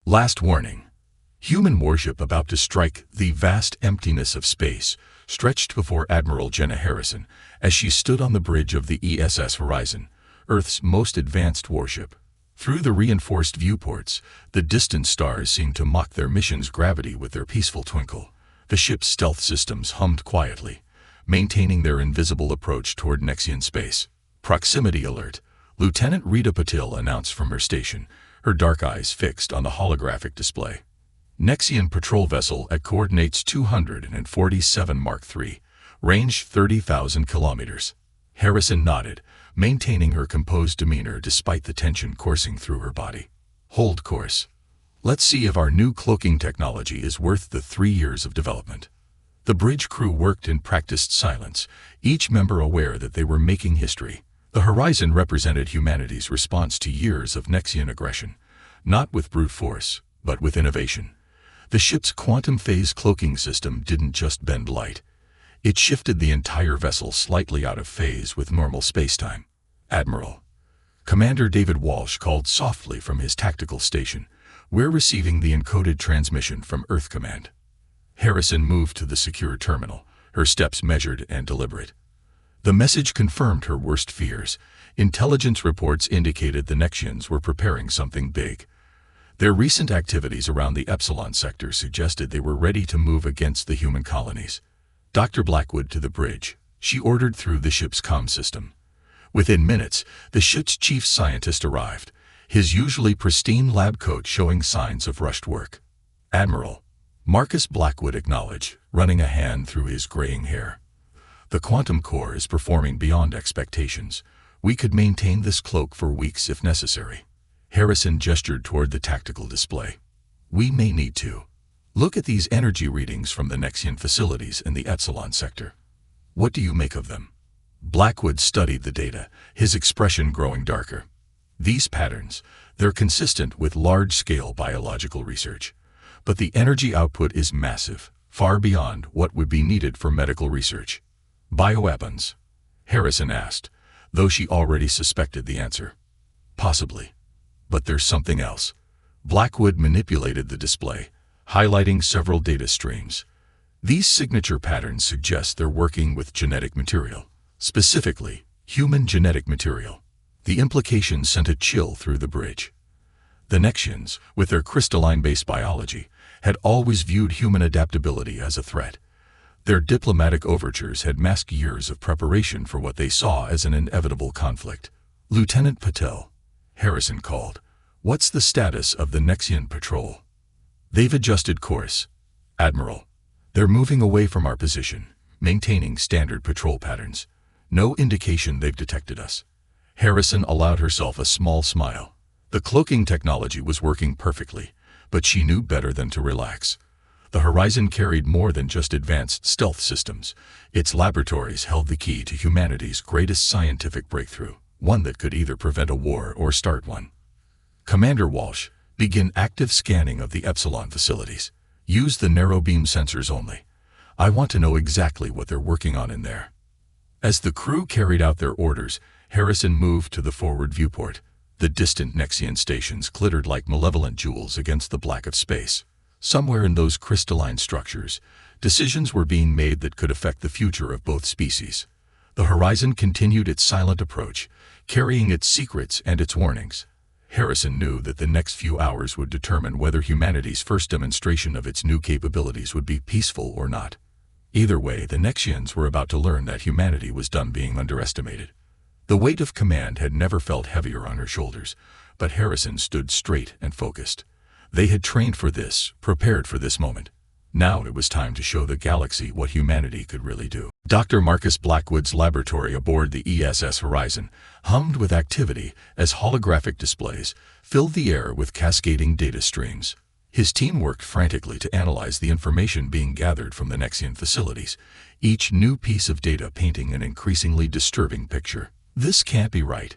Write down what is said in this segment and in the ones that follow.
Last warning. Human warship about to strike the vast emptiness of space stretched before Admiral Jenna Harrison as she stood on the bridge of the ESS Horizon, Earth's most advanced warship. Through the reinforced viewports, the distant stars seemed to mock their mission's gravity with their peaceful twinkle. The ship's stealth systems hummed quietly, maintaining their invisible approach toward Nexian space. Proximity alert, Lieutenant Rita Patil announced from her station, her dark eyes fixed on the holographic display. Nexian patrol vessel at coordinates 247 Mark III, range 30,000 kilometers. Harrison nodded, maintaining her composed demeanor despite the tension coursing through her body. Hold course. Let's see if our new cloaking technology is worth the 3 years of development. The bridge crew worked in practiced silence, each member aware that they were making history. The horizon represented humanity's response to years of Nexian aggression, not with brute force, but with innovation. The ship's quantum phase cloaking system didn't just bend light. It shifted the entire vessel slightly out of phase with normal spacetime. Admiral. Commander David Walsh called softly from his tactical station. We're receiving the encoded transmission from Earth Command. Harrison moved to the secure terminal, her steps measured and deliberate. The message confirmed her worst fears. Intelligence reports indicated the Nexians were preparing something big. Their recent activities around the Epsilon sector suggested they were ready to move against the human colonies. Dr. Blackwood to the bridge, she ordered through the ship's comm system. Within minutes, the ship's chief scientist arrived, his usually pristine lab coat showing signs of rushed work. Admiral. Marcus Blackwood acknowledged, running a hand through his graying hair. The quantum core is performing beyond expectations. We could maintain this cloak for weeks if necessary. Harrison gestured toward the tactical display. We may need to. Look at these energy readings from the Nexian facilities in the Epsilon sector. What do you make of them? Blackwood studied the data, his expression growing darker. These patterns, they're consistent with large-scale biological research. But the energy output is massive, far beyond what would be needed for medical research. Bioweapons? Harrison asked, though she already suspected the answer. Possibly. But there's something else. Blackwood manipulated the display, highlighting several data streams. These signature patterns suggest they're working with genetic material, specifically human genetic material. The implication sent a chill through the bridge. The Nexians, with their crystalline-based biology, had always viewed human adaptability as a threat. Their diplomatic overtures had masked years of preparation for what they saw as an inevitable conflict. Lieutenant Patel, Harrison called. What's the status of the Nexian patrol? They've adjusted course. Admiral. They're moving away from our position, maintaining standard patrol patterns. No indication they've detected us. Harrison allowed herself a small smile. The cloaking technology was working perfectly, but she knew better than to relax. The horizon carried more than just advanced stealth systems. Its laboratories held the key to humanity's greatest scientific breakthrough, one that could either prevent a war or start one. Commander Walsh, begin active scanning of the Epsilon facilities. Use the narrow beam sensors only. I want to know exactly what they're working on in there. As the crew carried out their orders, Harrison moved to the forward viewport. The distant Nexian stations glittered like malevolent jewels against the black of space. Somewhere in those crystalline structures, decisions were being made that could affect the future of both species. The horizon continued its silent approach, carrying its secrets and its warnings. Harrison knew that the next few hours would determine whether humanity's first demonstration of its new capabilities would be peaceful or not. Either way, the Nexians were about to learn that humanity was done being underestimated. The weight of command had never felt heavier on her shoulders, but Harrison stood straight and focused. They had trained for this, prepared for this moment. Now it was time to show the galaxy what humanity could really do. Dr. Marcus Blackwood's laboratory aboard the ESS Horizon hummed with activity as holographic displays filled the air with cascading data streams. His team worked frantically to analyze the information being gathered from the Nexian facilities, each new piece of data painting an increasingly disturbing picture. This can't be right.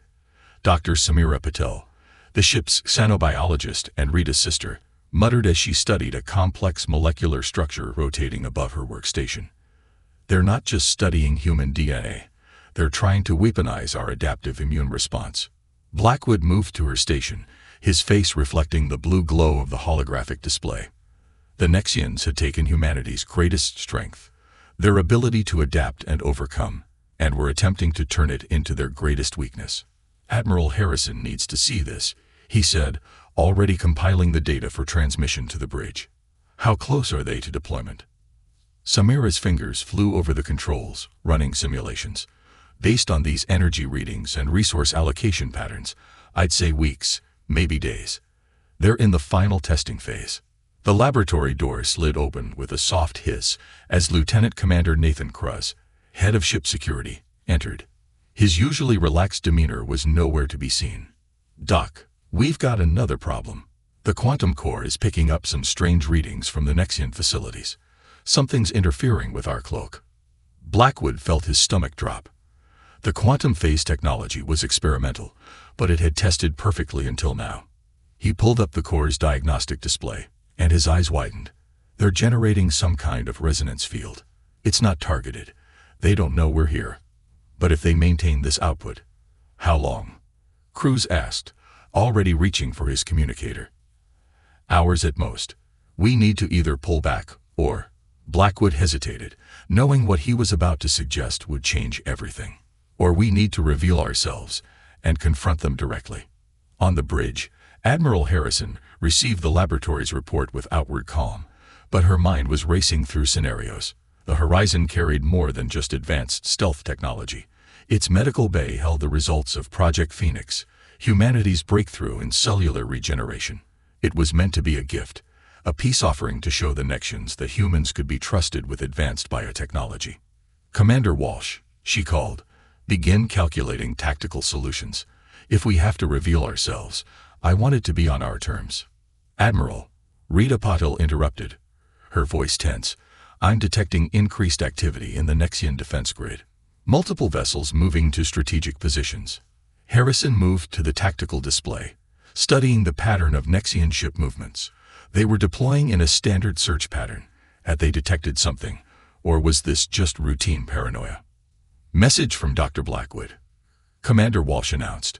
Dr. Samira Patel, the ship's xenobiologist and Rita's sister, muttered as she studied a complex molecular structure rotating above her workstation. They're not just studying human DNA. They're trying to weaponize our adaptive immune response. Blackwood moved to her station, his face reflecting the blue glow of the holographic display. The Nexians had taken humanity's greatest strength, their ability to adapt and overcome, and were attempting to turn it into their greatest weakness. "Admiral Harrison needs to see this," he said, already compiling the data for transmission to the bridge. "How close are they to deployment?" Samira's fingers flew over the controls, running simulations. "Based on these energy readings and resource allocation patterns, I'd say weeks, maybe days. They're in the final testing phase." The laboratory door slid open with a soft hiss as Lieutenant Commander Nathan Kruz, head of ship security, entered. His usually relaxed demeanor was nowhere to be seen. "Doc, we've got another problem. The quantum core is picking up some strange readings from the Nexian facilities. Something's interfering with our cloak." Blackwood felt his stomach drop. The quantum phase technology was experimental, but it had tested perfectly until now. He pulled up the core's diagnostic display, and his eyes widened. "They're generating some kind of resonance field. It's not targeted. They don't know we're here. But if they maintain this output..." "How long?" Kruz asked, already reaching for his communicator. "Hours at most. We need to either pull back, or..." Blackwood hesitated, knowing what he was about to suggest would change everything. "Or we need to reveal ourselves and confront them directly." On the bridge, Admiral Harrison received the laboratory's report with outward calm, but her mind was racing through scenarios. The horizon carried more than just advanced stealth technology. Its medical bay held the results of Project Phoenix, humanity's breakthrough in cellular regeneration. It was meant to be a gift, a peace offering to show the Nexians that humans could be trusted with advanced biotechnology. "Commander Walsh," she called, "begin calculating tactical solutions. If we have to reveal ourselves, I want it to be on our terms." "Admiral," Rita Patil interrupted, her voice tense, "I'm detecting increased activity in the Nexian defense grid. Multiple vessels moving to strategic positions." Harrison moved to the tactical display, studying the pattern of Nexian ship movements. They were deploying in a standard search pattern. Had they detected something, or was this just routine paranoia? "Message from Dr. Blackwood," Commander Walsh announced.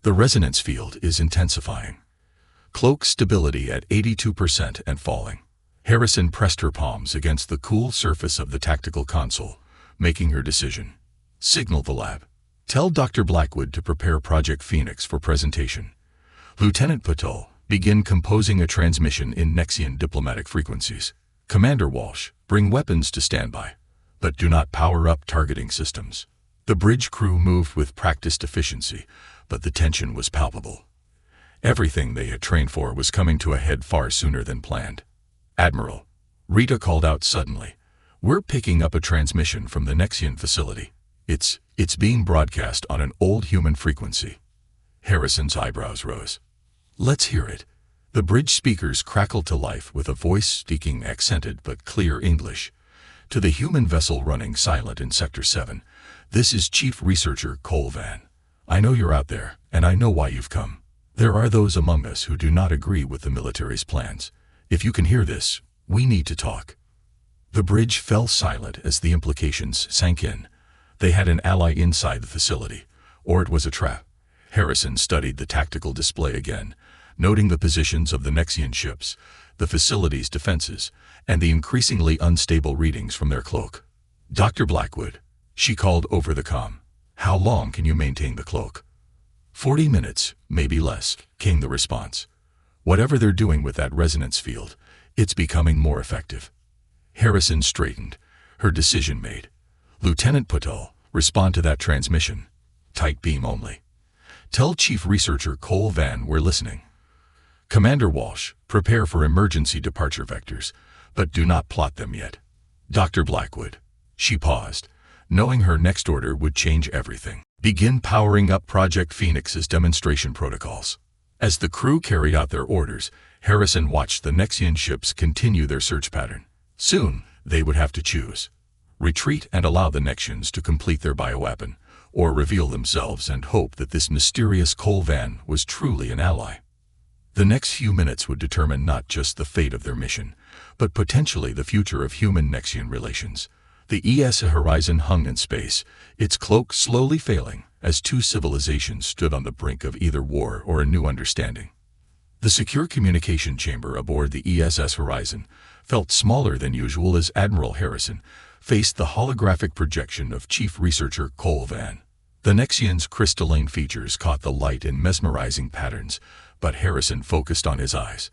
"The resonance field is intensifying. Cloak stability at 82% and falling." Harrison pressed her palms against the cool surface of the tactical console, making her decision. "Signal the lab. Tell Dr. Blackwood to prepare Project Phoenix for presentation. Lieutenant Patil, begin composing a transmission in Nexian diplomatic frequencies. Commander Walsh, bring weapons to standby, but do not power up targeting systems." The bridge crew moved with practiced efficiency, but the tension was palpable. Everything they had trained for was coming to a head far sooner than planned. "Admiral," Rita called out suddenly, "we're picking up a transmission from the Nexian facility. It's being broadcast on an old human frequency." Harrison's eyebrows rose. "Let's hear it." The bridge speakers crackled to life with a voice speaking accented but clear English. "To the human vessel running silent in Sector 7, this is Chief Researcher Cole Van. I know you're out there, and I know why you've come. There are those among us who do not agree with the military's plans. If you can hear this, we need to talk." The bridge fell silent as the implications sank in. They had an ally inside the facility, or it was a trap. Harrison studied the tactical display again, noting the positions of the Nexian ships, the facility's defenses, and the increasingly unstable readings from their cloak. "Dr. Blackwood," she called over the comm, "how long can you maintain the cloak?" 40 minutes, maybe less," came the response. "Whatever they're doing with that resonance field, it's becoming more effective." Harrison straightened, her decision made. "Lieutenant Patil, respond to that transmission. Tight beam only. Tell Chief Researcher Cole Van we're listening. Commander Walsh, prepare for emergency departure vectors, but do not plot them yet. Dr. Blackwood." She paused, knowing her next order would change everything. "Begin powering up Project Phoenix's demonstration protocols." As the crew carried out their orders, Harrison watched the Nexian ships continue their search pattern. Soon, they would have to choose: retreat and allow the Nexians to complete their bioweapon, or reveal themselves and hope that this mysterious Cole Van was truly an ally. The next few minutes would determine not just the fate of their mission, but potentially the future of human-Nexian relations. The ESA horizon hung in space, its cloak slowly failing as two civilizations stood on the brink of either war or a new understanding. The secure communication chamber aboard the ESS Horizon felt smaller than usual as Admiral Harrison faced the holographic projection of Chief Researcher Cole Van. The Nexian's crystalline features caught the light in mesmerizing patterns, but Harrison focused on his eyes.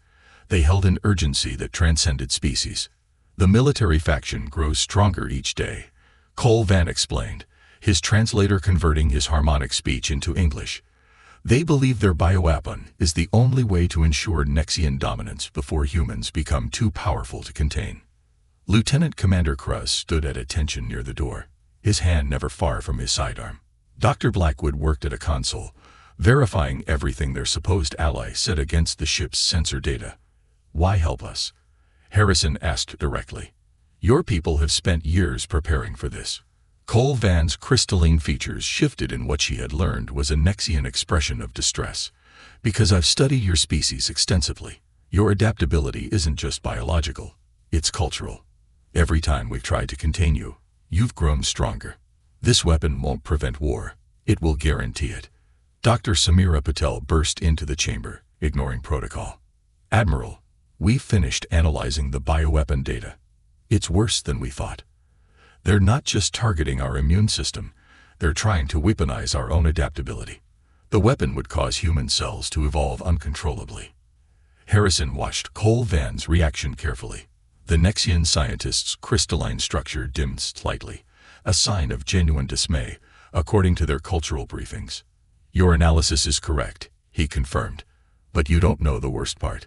They held an urgency that transcended species. The military faction grows stronger each day, Cole Van explained, his translator converting his harmonic speech into English. They believe their bioweapon is the only way to ensure Nexian dominance before humans become too powerful to contain. Lieutenant Commander Cruz stood at attention near the door, his hand never far from his sidearm. Dr. Blackwood worked at a console, verifying everything their supposed ally said against the ship's sensor data. "Why help us?" Harrison asked directly. "Your people have spent years preparing for this." Cole Van's crystalline features shifted, and what she had learned was a Nexian expression of distress. "Because I've studied your species extensively. Your adaptability isn't just biological, it's cultural. Every time we've tried to contain you, you've grown stronger. This weapon won't prevent war, it will guarantee it." Dr. Samira Patel burst into the chamber, ignoring protocol. "Admiral, we've finished analyzing the bioweapon data. It's worse than we thought. They're not just targeting our immune system, they're trying to weaponize our own adaptability. The weapon would cause human cells to evolve uncontrollably." Harrison watched Cole Van's reaction carefully. The Nexian scientist's crystalline structure dimmed slightly, a sign of genuine dismay, according to their cultural briefings. "Your analysis is correct," he confirmed. "But you don't know the worst part.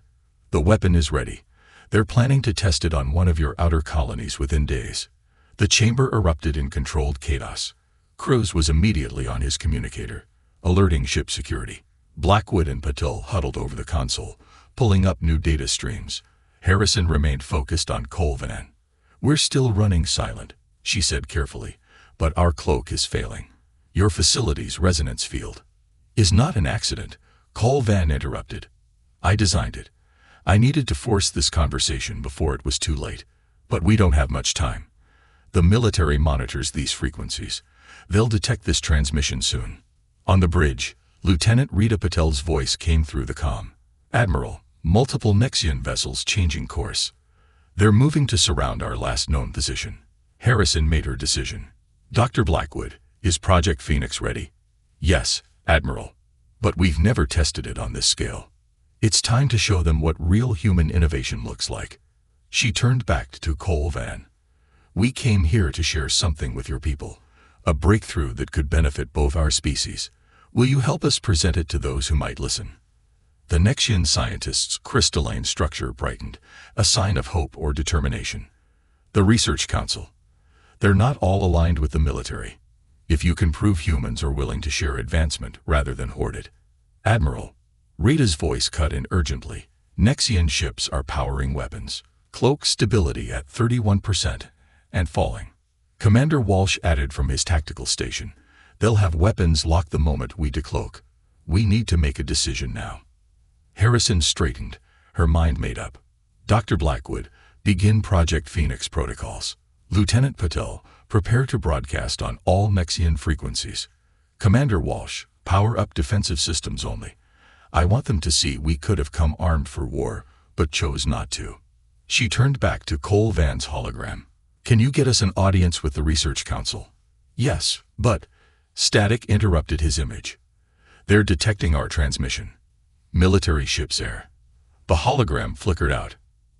The weapon is ready. They're planning to test it on one of your outer colonies within days." The chamber erupted in controlled chaos. Cruz was immediately on his communicator, alerting ship security. Blackwood and Patel huddled over the console, pulling up new data streams. Harrison remained focused on Cole Van. "We're still running silent," she said carefully, "but our cloak is failing. Your facility's resonance field." "Is not an accident," Cole Van interrupted. "I designed it. I needed to force this conversation before it was too late. But we don't have much time. The military monitors these frequencies. They'll detect this transmission soon." On the bridge, Lieutenant Rita Patel's voice came through the comm. "Admiral, multiple Nexian vessels changing course. They're moving to surround our last known position." Harrison made her decision. "Dr. Blackwood, is Project Phoenix ready?" "Yes, Admiral. But we've never tested it on this scale. It's time to show them what real human innovation looks like." She turned back to Cole Van. "We came here to share something with your people, a breakthrough that could benefit both our species. Will you help us present it to those who might listen?" The Nexian scientist's crystalline structure brightened, a sign of hope or determination. "The Research Council. They're not all aligned with the military. If you can prove humans are willing to share advancement rather than hoard it." "Admiral," Rita's voice cut in urgently, "Nexian ships are powering weapons. Cloak stability at 31%. And falling." Commander Walsh added from his tactical station, "They'll have weapons locked the moment we decloak. We need to make a decision now." Harrison straightened, her mind made up. "Dr. Blackwood, begin Project Phoenix protocols. Lieutenant Patel, prepare to broadcast on all Nexian frequencies. Commander Walsh, power up defensive systems only. I want them to see we could have come armed for war, but chose not to." She turned back to Cole Van's hologram. "Can you get us an audience with the Research Council?" "Yes, but..." Static interrupted his image. "They're detecting our transmission. Military ships air." The hologram flickered out.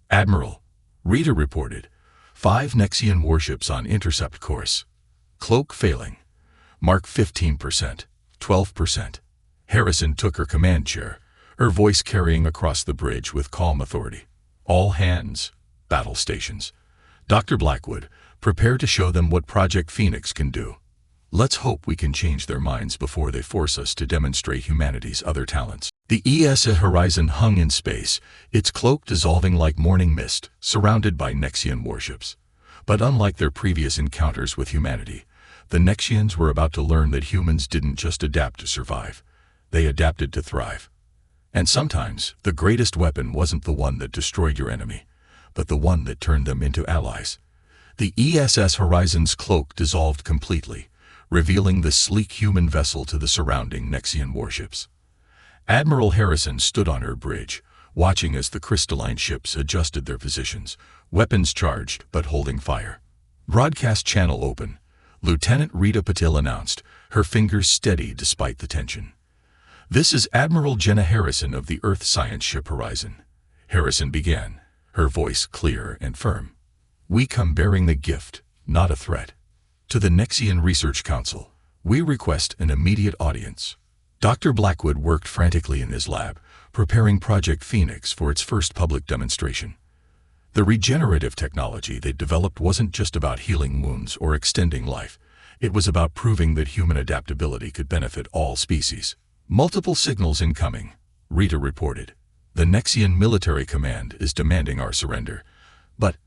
"Admiral," Rita reported, 5 Nexian warships on intercept course. Cloak failing. Mark 15%, 12%. Harrison took her command chair, her voice carrying across the bridge with calm authority. "All hands, battle stations. Dr. Blackwood, prepare to show them what Project Phoenix can do. Let's hope we can change their minds before they force us to demonstrate humanity's other talents." The ESS Horizon hung in space, its cloak dissolving like morning mist, surrounded by Nexian warships. But unlike their previous encounters with humanity, the Nexians were about to learn that humans didn't just adapt to survive, they adapted to thrive. And sometimes, the greatest weapon wasn't the one that destroyed your enemy, but the one that turned them into allies. The ESS Horizon's cloak dissolved completely, revealing the sleek human vessel to the surrounding Nexian warships. Admiral Harrison stood on her bridge, watching as the crystalline ships adjusted their positions, weapons charged but holding fire. Broadcast channel open. Lieutenant Rita Patil announced, her fingers steady despite the tension. "This is Admiral Jenna Harrison of the Earth Science Ship Horizon." Harrison began, her voice clear and firm. "We come bearing the gift, not a threat. To the Nexian Research Council, we request an immediate audience." Dr. Blackwood worked frantically in his lab, preparing Project Phoenix for its first public demonstration. The regenerative technology they developed wasn't just about healing wounds or extending life. It was about proving that human adaptability could benefit all species. "Multiple signals incoming," Rita reported. "The Nexian Military Command is demanding our surrender. But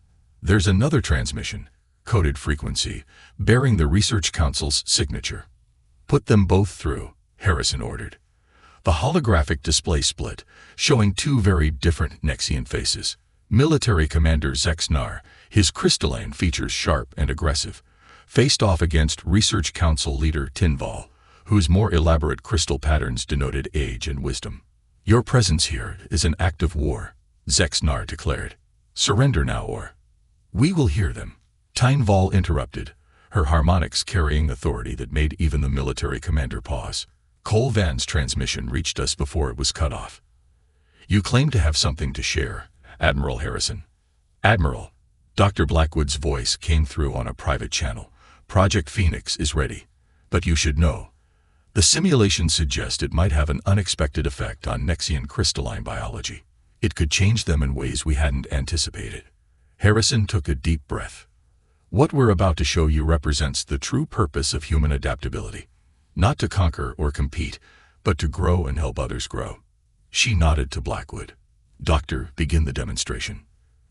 there's another transmission, coded frequency, bearing the Research Council's signature." "Put them both through," Harrison ordered. The holographic display split, showing two very different Nexian faces. Military Commander Zexnar, his crystalline features sharp and aggressive, faced off against Research Council leader Tinval, whose more elaborate crystal patterns denoted age and wisdom. "Your presence here is an act of war," Zexnar declared. "Surrender now or we will hear them." Tinval interrupted, her harmonics carrying authority that made even the military commander pause. "Cole Van's transmission reached us before it was cut off. You claim to have something to share, Admiral Harrison." "Admiral," Dr. Blackwood's voice came through on a private channel. "Project Phoenix is ready. But you should know, the simulations suggest it might have an unexpected effect on Nexian crystalline biology. It could change them in ways we hadn't anticipated." Harrison took a deep breath. "What we're about to show you represents the true purpose of human adaptability. Not to conquer or compete, but to grow and help others grow." She nodded to Blackwood. "Doctor, begin the demonstration."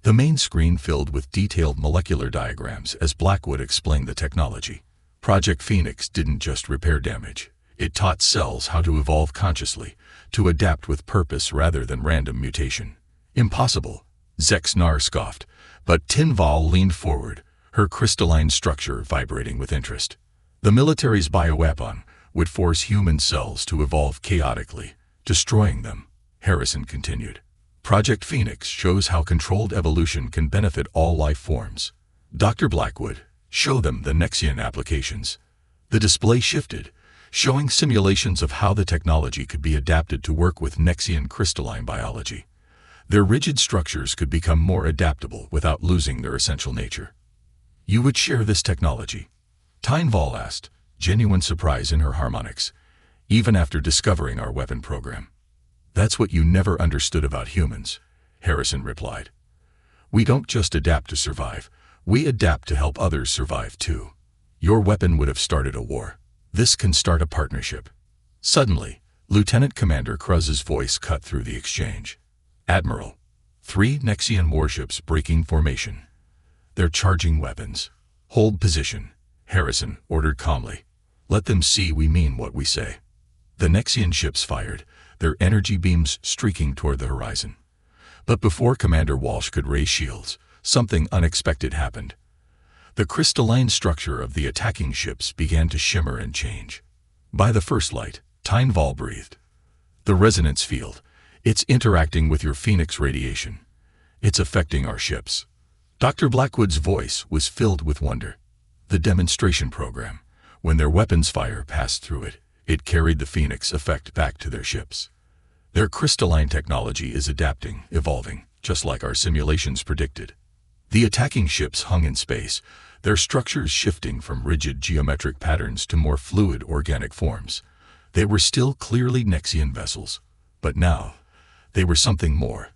The main screen filled with detailed molecular diagrams as Blackwood explained the technology. Project Phoenix didn't just repair damage. It taught cells how to evolve consciously, to adapt with purpose rather than random mutation. "Impossible," Zexnar scoffed, but Tinval leaned forward, her crystalline structure vibrating with interest. "The military's bioweapon would force human cells to evolve chaotically, destroying them," Harrison continued. "Project Phoenix shows how controlled evolution can benefit all life forms." "Dr. Blackwood, show them the Nexian applications." The display shifted, showing simulations of how the technology could be adapted to work with Nexian crystalline biology. Their rigid structures could become more adaptable without losing their essential nature. "You would share this technology?" Tinval asked, genuine surprise in her harmonics, "even after discovering our weapon program." "That's what you never understood about humans," Harrison replied. "We don't just adapt to survive, we adapt to help others survive too. Your weapon would have started a war. This can start a partnership." Suddenly, Lieutenant Commander Kruz's voice cut through the exchange. "Admiral, 3 Nexian warships breaking formation. They're charging weapons. Hold position," Harrison ordered calmly. "Let them see we mean what we say." The Nexian ships fired, their energy beams streaking toward the horizon. But before Commander Walsh could raise shields, something unexpected happened. The crystalline structure of the attacking ships began to shimmer and change. By the first light, Tinval breathed. "The resonance field, it's interacting with your Phoenix radiation. It's affecting our ships." Dr. Blackwood's voice was filled with wonder. The demonstration program, when their weapons fire passed through it, it carried the Phoenix effect back to their ships. Their crystalline technology is adapting, evolving, just like our simulations predicted. The attacking ships hung in space, their structures shifting from rigid geometric patterns to more fluid organic forms. They were still clearly Nexian vessels, but now they were something more,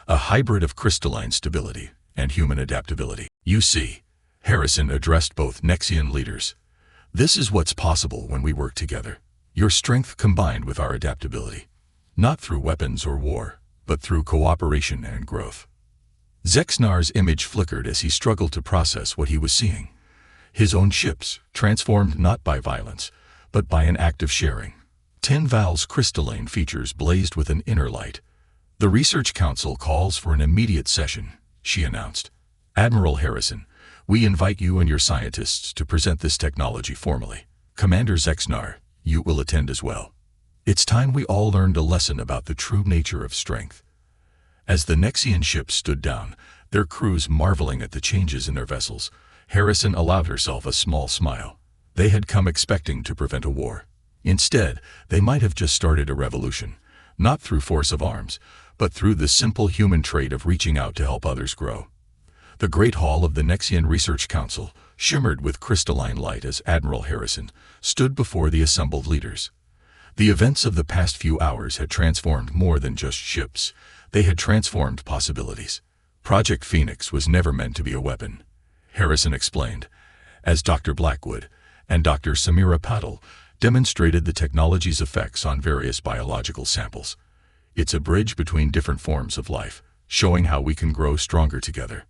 a hybrid of crystalline stability and human adaptability. "You see," Harrison addressed both Nexian leaders, "this is what's possible when we work together. Your strength combined with our adaptability. Not through weapons or war, but through cooperation and growth." Zexnar's image flickered as he struggled to process what he was seeing. His own ships, transformed not by violence, but by an act of sharing. Tinval's crystalline features blazed with an inner light. "The Research Council calls for an immediate session," she announced. "Admiral Harrison, we invite you and your scientists to present this technology formally. Commander Zexnar, you will attend as well. It's time we all learned a lesson about the true nature of strength." As the Nexian ships stood down, their crews marveling at the changes in their vessels, Harrison allowed herself a small smile. They had come expecting to prevent a war. Instead, they might have just started a revolution, not through force of arms, but through the simple human trait of reaching out to help others grow. The great hall of the Nexian Research Council shimmered with crystalline light as Admiral Harrison stood before the assembled leaders. The events of the past few hours had transformed more than just ships. They had transformed possibilities. Project Phoenix was never meant to be a weapon, Harrison explained, as Dr. Blackwood and Dr. Samira Patel demonstrated the technology's effects on various biological samples. It's a bridge between different forms of life, showing how we can grow stronger together.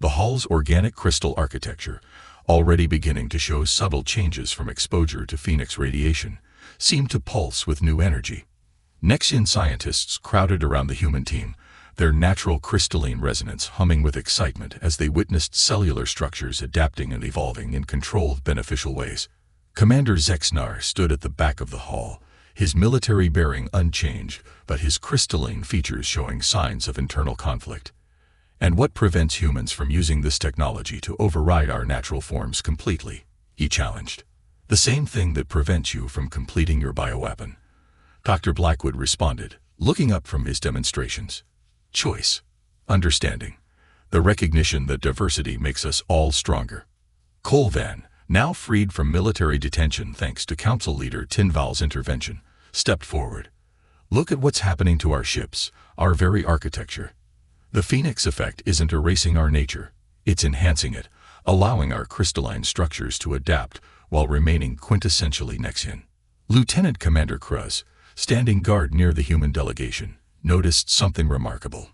The hall's organic crystal architecture, already beginning to show subtle changes from exposure to Phoenix radiation, seemed to pulse with new energy. Nexian scientists crowded around the human team, their natural crystalline resonance humming with excitement as they witnessed cellular structures adapting and evolving in controlled, beneficial ways. Commander Zexnar stood at the back of the hall, his military bearing unchanged, but his crystalline features showing signs of internal conflict. And what prevents humans from using this technology to override our natural forms completely? He challenged. The same thing that prevents you from completing your bioweapon. Dr. Blackwood responded, looking up from his demonstrations. Choice. Understanding. The recognition that diversity makes us all stronger. Colvan, now freed from military detention thanks to Council Leader Tinval's intervention, stepped forward. Look at what's happening to our ships, our very architecture. The Phoenix effect isn't erasing our nature, it's enhancing it, allowing our crystalline structures to adapt while remaining quintessentially Nexian. Lieutenant Commander Kruz, standing guard near the human delegation, noticed something remarkable.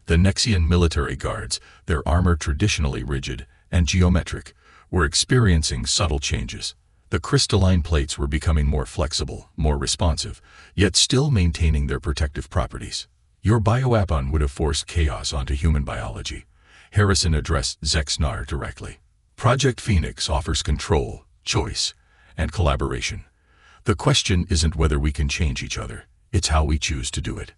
The Nexian military guards, their armor traditionally rigid and geometric, were experiencing subtle changes. The crystalline plates were becoming more flexible, more responsive, yet still maintaining their protective properties. Your bioweapon would have forced chaos onto human biology, Harrison addressed Zexnar directly. Project Phoenix offers control, choice, and collaboration. The question isn't whether we can change each other, it's how we choose to do it.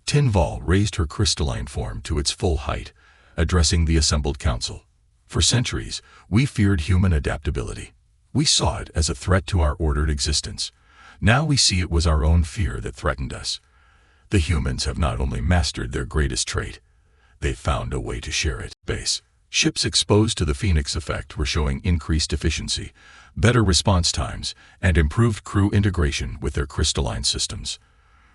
Tinval raised her crystalline form to its full height, addressing the assembled council. For centuries, we feared human adaptability. We saw it as a threat to our ordered existence. Now we see it was our own fear that threatened us. The humans have not only mastered their greatest trait, they've found a way to share it. Base. Ships exposed to the Phoenix effect were showing increased efficiency, better response times, and improved crew integration with their crystalline systems.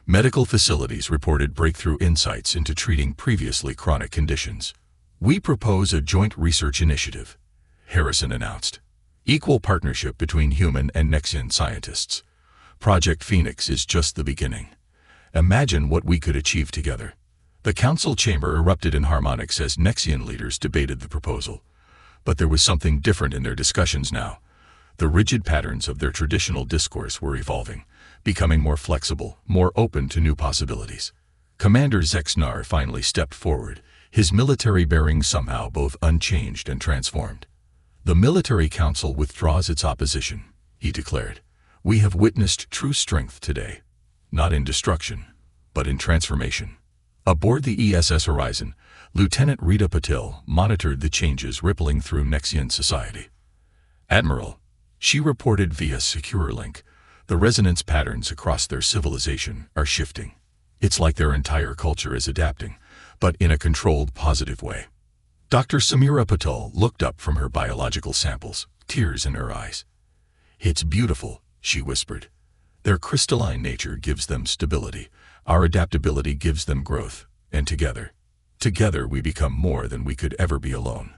Medical facilities reported breakthrough insights into treating previously chronic conditions. We propose a joint research initiative, Harrison announced. Equal partnership between human and Nexian scientists. Project Phoenix is just the beginning. Imagine what we could achieve together. The council chamber erupted in harmonics as Nexian leaders debated the proposal. But there was something different in their discussions now. The rigid patterns of their traditional discourse were evolving, becoming more flexible, more open to new possibilities. Commander Zexnar finally stepped forward, his military bearing somehow both unchanged and transformed. The military council withdraws its opposition, he declared. We have witnessed true strength today, not in destruction, but in transformation. Aboard the ESS Horizon, Lieutenant Rita Patil monitored the changes rippling through Nexian society. Admiral, she reported via secure link, the resonance patterns across their civilization are shifting. It's like their entire culture is adapting, but in a controlled, positive way. Dr. Samira Patel looked up from her biological samples, tears in her eyes. It's beautiful, she whispered. Their crystalline nature gives them stability, our adaptability gives them growth, and together we become more than we could ever be alone.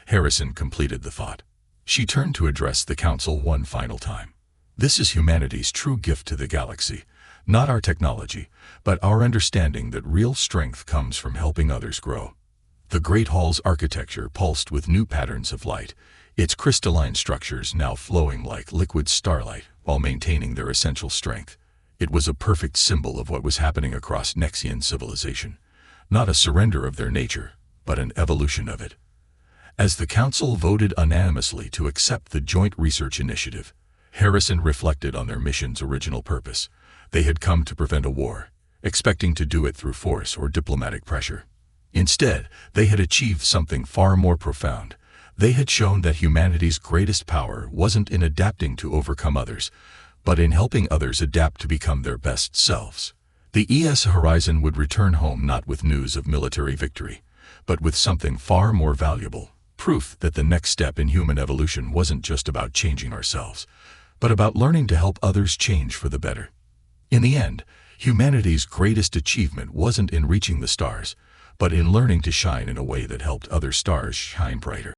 Harrison completed the thought. She turned to address the council one final time. This is humanity's true gift to the galaxy, not our technology, but our understanding that real strength comes from helping others grow. The Great Hall's architecture pulsed with new patterns of light, its crystalline structures now flowing like liquid starlight while maintaining their essential strength. It was a perfect symbol of what was happening across Nexian civilization, not a surrender of their nature, but an evolution of it. As the council voted unanimously to accept the joint research initiative, Harrison reflected on their mission's original purpose. They had come to prevent a war. expecting to do it through force or diplomatic pressure. Instead, they had achieved something far more profound. They had shown that humanity's greatest power wasn't in adapting to overcome others, but in helping others adapt to become their best selves. The ES Horizon would return home not with news of military victory, but with something far more valuable, proof that the next step in human evolution wasn't just about changing ourselves, but about learning to help others change for the better. In the end, humanity's greatest achievement wasn't in reaching the stars, but in learning to shine in a way that helped other stars shine brighter.